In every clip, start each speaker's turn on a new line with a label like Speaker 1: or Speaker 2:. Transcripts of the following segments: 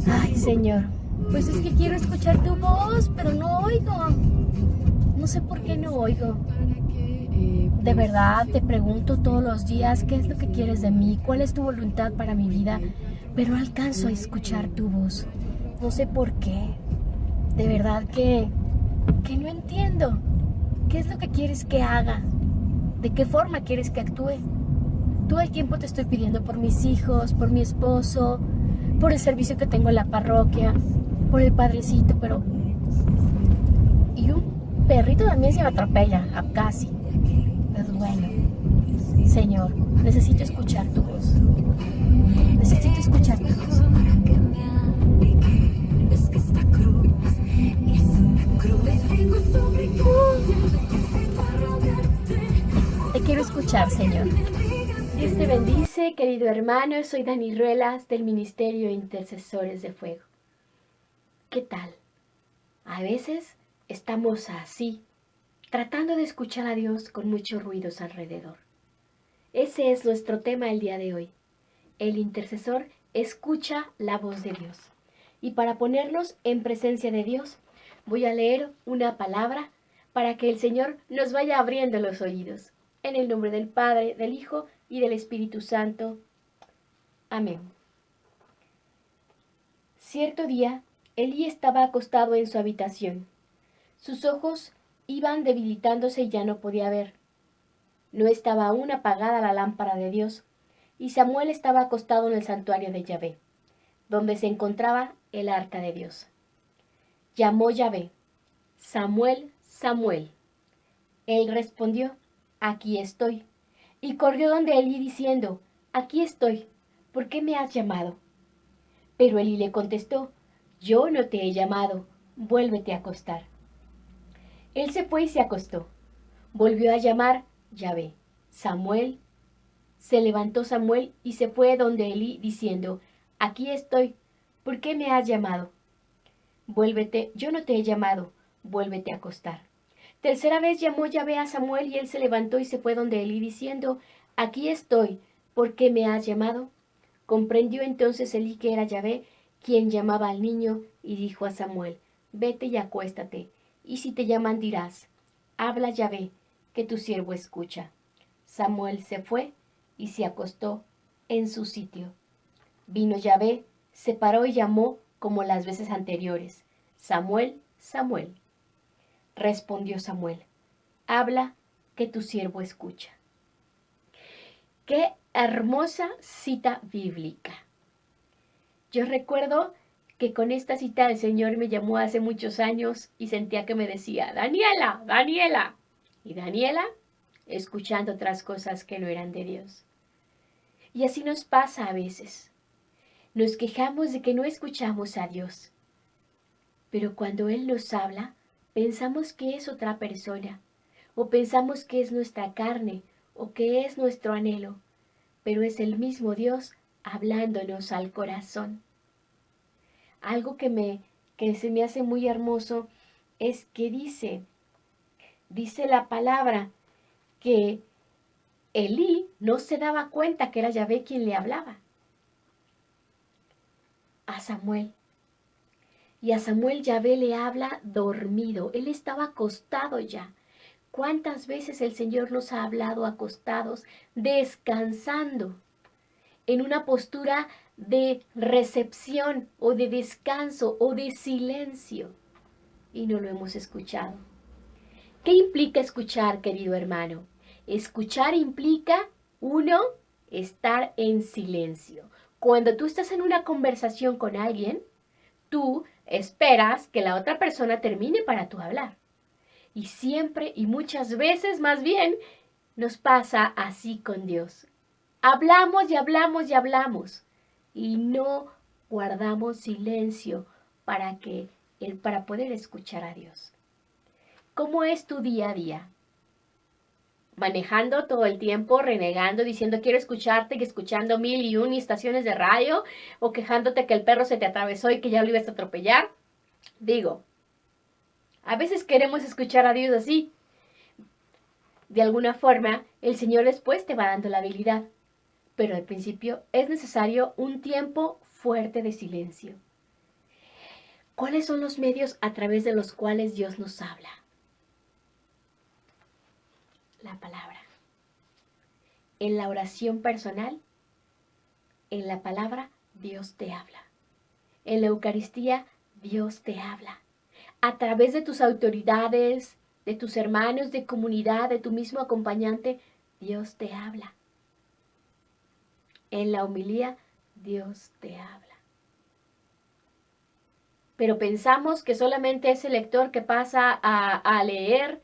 Speaker 1: Ay, Señor, pues es que quiero escuchar tu voz, pero no oigo. No sé por qué no oigo. De verdad, te pregunto todos los días qué es lo que quieres de mí, cuál es tu voluntad para mi vida, pero no alcanzo a escuchar tu voz. No sé por qué. De verdad que no entiendo. ¿Qué es lo que quieres que haga? ¿De qué forma quieres que actúe? Todo el tiempo te estoy pidiendo por mis hijos, por mi esposo, por el servicio que tengo en la parroquia, por el padrecito, pero... Y un perrito también se me atropella, casi. Pero bueno, Señor, necesito escuchar tu voz. Necesito escuchar tu voz. Te quiero escuchar, Señor. Dios te bendice, querido hermano. Soy Dani Ruelas del Ministerio Intercesores de Fuego. ¿Qué tal? A veces estamos así, tratando de escuchar a Dios con muchos ruidos alrededor. Ese es nuestro tema el día de hoy. El intercesor escucha la voz de Dios. Y para ponernos en presencia de Dios, voy a leer una palabra para que el Señor nos vaya abriendo los oídos. En el nombre del Padre, del Hijo y del Espíritu Santo. Amén. Cierto día, Elí estaba acostado en su habitación. Sus ojos iban debilitándose y ya no podía ver. No estaba aún apagada la lámpara de Dios, y Samuel estaba acostado en el santuario de Yahvé, donde se encontraba el arca de Dios. Llamó Yahvé: Samuel, Samuel. Él respondió: Aquí estoy. Y corrió donde Elí diciendo: Aquí estoy. ¿Por qué me has llamado? Pero Elí le contestó: Yo no te he llamado. Vuélvete a acostar. Él se fue y se acostó. Volvió a llamar Yahvé: Samuel. Se levantó Samuel y se fue donde Elí diciendo: Aquí estoy. ¿Por qué me has llamado? Vuélvete, yo no te he llamado. Vuélvete a acostar. Tercera vez llamó Yahvé a Samuel y él se levantó y se fue donde Elí diciendo: Aquí estoy. ¿Por qué me has llamado? Comprendió entonces Elí que era Yahvé quien llamaba al niño y dijo a Samuel: Vete y acuéstate, y si te llaman dirás: Habla Yahvé, que tu siervo escucha. Samuel se fue y se acostó en su sitio. Vino Yahvé, se paró y llamó como las veces anteriores: Samuel, Samuel. Respondió Samuel: Habla, que tu siervo escucha. Qué hermosa cita bíblica. Yo recuerdo que con esta cita el Señor me llamó hace muchos años y sentía que me decía: Daniela, Daniela. Y Daniela, escuchando otras cosas que no eran de Dios. Y así nos pasa a veces. Nos quejamos de que no escuchamos a Dios. Pero cuando Él nos habla, pensamos que es otra persona, o pensamos que es nuestra carne, o que es nuestro anhelo, pero es el mismo Dios hablándonos al corazón. Algo que se me hace muy hermoso es que dice la palabra que Elí no se daba cuenta que era Yahvé quien le hablaba a Samuel. Y a Samuel Yahvé le habla dormido. Él estaba acostado ya. ¿Cuántas veces el Señor nos ha hablado acostados, descansando, en una postura de recepción o de descanso o de silencio? Y no lo hemos escuchado. ¿Qué implica escuchar, querido hermano? Escuchar implica, uno, estar en silencio. Cuando tú estás en una conversación con alguien, tú esperas que la otra persona termine para tú hablar. Y siempre y muchas veces más bien nos pasa así con Dios. Hablamos y hablamos y hablamos y no guardamos silencio para poder escuchar a Dios. ¿Cómo es tu día a día? Manejando todo el tiempo, renegando, diciendo quiero escucharte, y escuchando 1001 estaciones de radio, o quejándote que el perro se te atravesó y que ya lo ibas a atropellar. Digo, a veces queremos escuchar a Dios así. De alguna forma, el Señor después te va dando la habilidad. Pero al principio es necesario un tiempo fuerte de silencio. ¿Cuáles son los medios a través de los cuales Dios nos habla? La palabra. En la oración personal, en la palabra, Dios te habla. En la Eucaristía, Dios te habla. A través de tus autoridades, de tus hermanos de comunidad, de tu mismo acompañante, Dios te habla. En la homilía, Dios te habla. Pero pensamos que solamente es el lector que pasa a leer,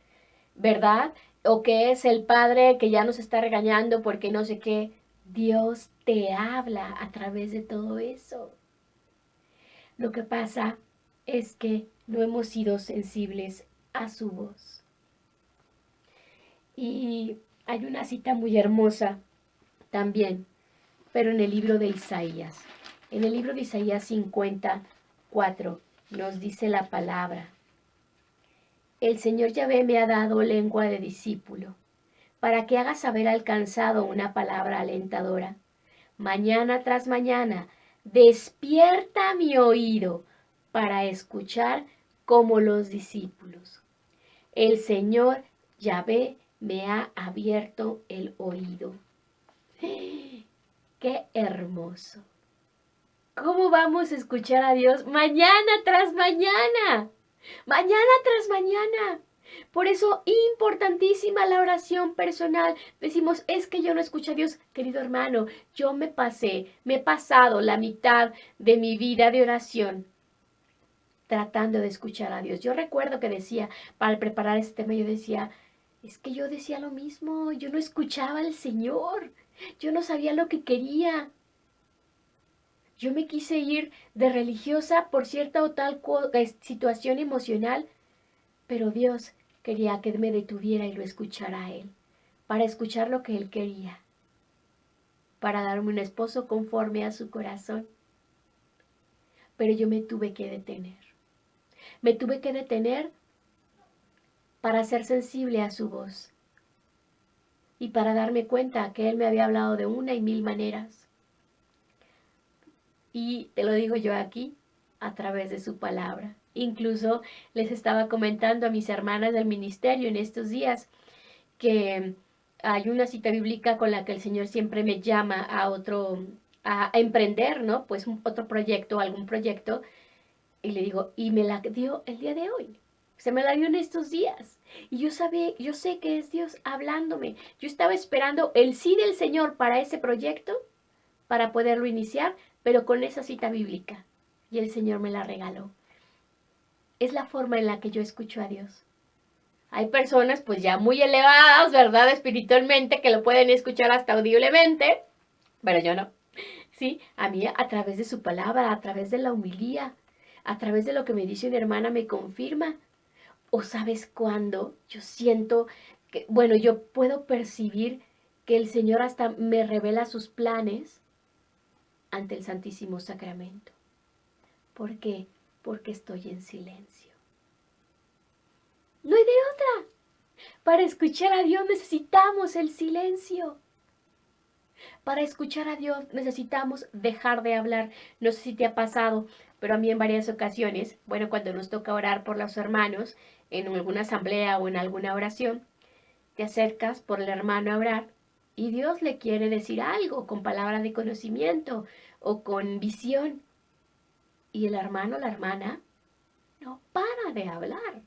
Speaker 1: ¿verdad? O que es el padre que ya nos está regañando porque no sé qué. Dios te habla a través de todo eso. Lo que pasa es que no hemos sido sensibles a su voz. Y hay una cita muy hermosa también, pero en el libro de Isaías. En el libro de Isaías 54 nos dice la palabra: el Señor Yahvé me ha dado lengua de discípulo, para que haga saber al cansado una palabra alentadora. Mañana tras mañana, despierta mi oído para escuchar como los discípulos. El Señor Yahvé me ha abierto el oído. ¡Qué hermoso! ¿Cómo vamos a escuchar a Dios mañana tras mañana? Mañana tras mañana. Por eso, importantísima la oración personal. Decimos, es que yo no escucho a Dios. Querido hermano, yo me he pasado la mitad de mi vida de oración tratando de escuchar a Dios. Yo recuerdo que decía, para preparar este tema, yo decía, es que yo decía lo mismo, yo no escuchaba al Señor, yo no sabía lo que quería. Yo me quise ir de religiosa por cierta o tal situación emocional, pero Dios quería que me detuviera y lo escuchara a Él, para escuchar lo que Él quería, para darme un esposo conforme a su corazón. Pero yo me tuve que detener. Me tuve que detener para ser sensible a su voz y para darme cuenta que Él me había hablado de una y mil maneras. Y te lo digo yo aquí, a través de su palabra. Incluso les estaba comentando a mis hermanas del ministerio en estos días que hay una cita bíblica con la que el Señor siempre me llama a emprender, ¿no? Pues otro proyecto, algún proyecto. Y le digo, y me la dio el día de hoy. Se me la dio en estos días. Y yo sé que es Dios hablándome. Yo estaba esperando el sí del Señor para ese proyecto, para poderlo iniciar, pero con esa cita bíblica. Y el Señor me la regaló. Es la forma en la que yo escucho a Dios. Hay personas pues ya muy elevadas, ¿verdad? Espiritualmente, que lo pueden escuchar hasta audiblemente, pero yo no. Sí, a mí a través de su palabra, a través de la homilía, a través de lo que me dice una hermana me confirma. O sabes cuándo yo siento que, bueno, yo puedo percibir que el Señor hasta me revela sus planes ante el Santísimo Sacramento. ¿Por qué? Porque estoy en silencio. No hay de otra. Para escuchar a Dios necesitamos el silencio. Para escuchar a Dios necesitamos dejar de hablar. No sé si te ha pasado, pero a mí en varias ocasiones, bueno, cuando nos toca orar por los hermanos, en alguna asamblea o en alguna oración, te acercas por el hermano a orar y Dios le quiere decir algo con palabra de conocimiento o con visión. Y el hermano, la hermana, no para de hablar.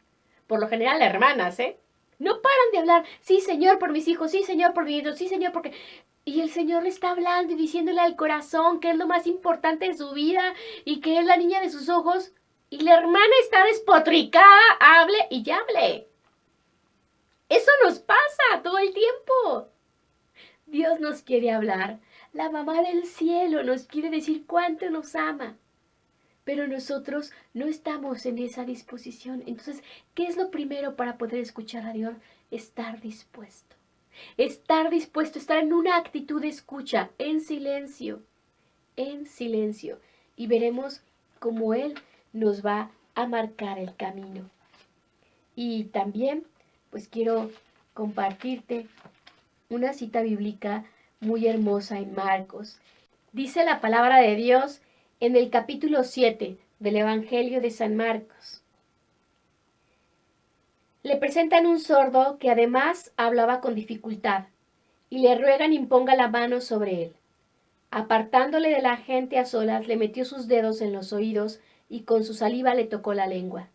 Speaker 1: Por lo general, hermanas, no paran de hablar. Sí, Señor, por mis hijos. Sí, Señor, por mis hijos. Sí, Señor, porque... Y el Señor le está hablando y diciéndole al corazón que es lo más importante de su vida y que es la niña de sus ojos. Y la hermana está despotricada, hable y ya hable. Eso nos pasa todo el tiempo. Dios nos quiere hablar. La mamá del cielo nos quiere decir cuánto nos ama. Pero nosotros no estamos en esa disposición. Entonces, ¿qué es lo primero para poder escuchar a Dios? Estar dispuesto. Estar dispuesto, estar en una actitud de escucha, en silencio. En silencio. Y veremos cómo Él nos va a marcar el camino. Y también, pues quiero compartirte una cita bíblica muy hermosa en Marcos. Dice la palabra de Dios en el capítulo 7 del Evangelio de San Marcos. Le presentan un sordo que además hablaba con dificultad y le ruegan imponga la mano sobre él. Apartándole de la gente a solas, le metió sus dedos en los oídos y con su saliva le tocó la lengua.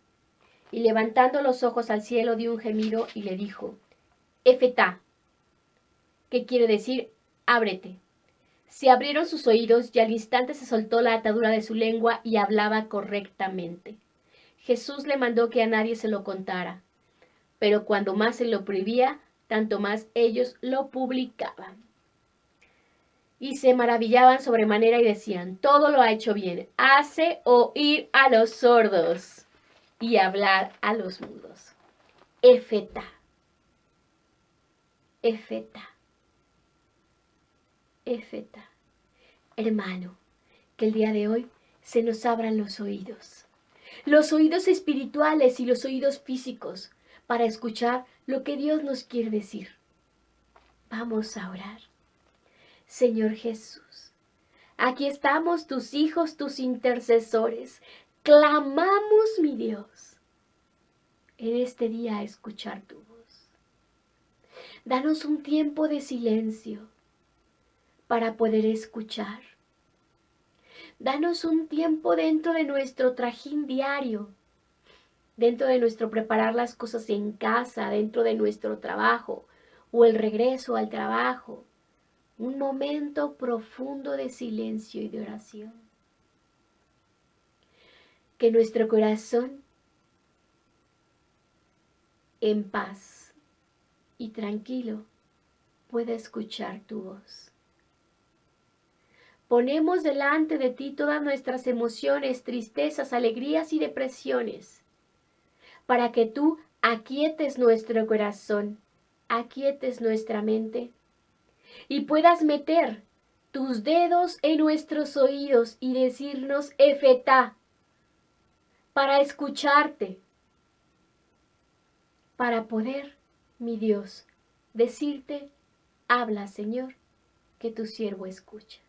Speaker 1: Y levantando los ojos al cielo dio un gemido y le dijo, Efetá, que quiere decir, ábrete. Se abrieron sus oídos y al instante se soltó la atadura de su lengua y hablaba correctamente. Jesús le mandó que a nadie se lo contara, pero cuando más se lo prohibía, tanto más ellos lo publicaban. Y se maravillaban sobremanera y decían, todo lo ha hecho bien, hace oír a los sordos y hablar a los mudos. Efetá, efetá, efetá. Hermano, que el día de hoy se nos abran los oídos espirituales y los oídos físicos, para escuchar lo que Dios nos quiere decir. Vamos a orar. Señor Jesús, aquí estamos tus hijos, tus intercesores. Clamamos, mi Dios, en este día a escuchar tu voz. Danos un tiempo de silencio para poder escuchar. Danos un tiempo dentro de nuestro trajín diario, dentro de nuestro preparar las cosas en casa, dentro de nuestro trabajo o el regreso al trabajo. Un momento profundo de silencio y de oración. Que nuestro corazón en paz y tranquilo pueda escuchar tu voz. Ponemos delante de ti todas nuestras emociones, tristezas, alegrías y depresiones, para que tú aquietes nuestro corazón, aquietes nuestra mente y puedas meter tus dedos en nuestros oídos y decirnos Efetá, para escucharte, para poder, mi Dios, decirte, habla, Señor, que tu siervo escucha.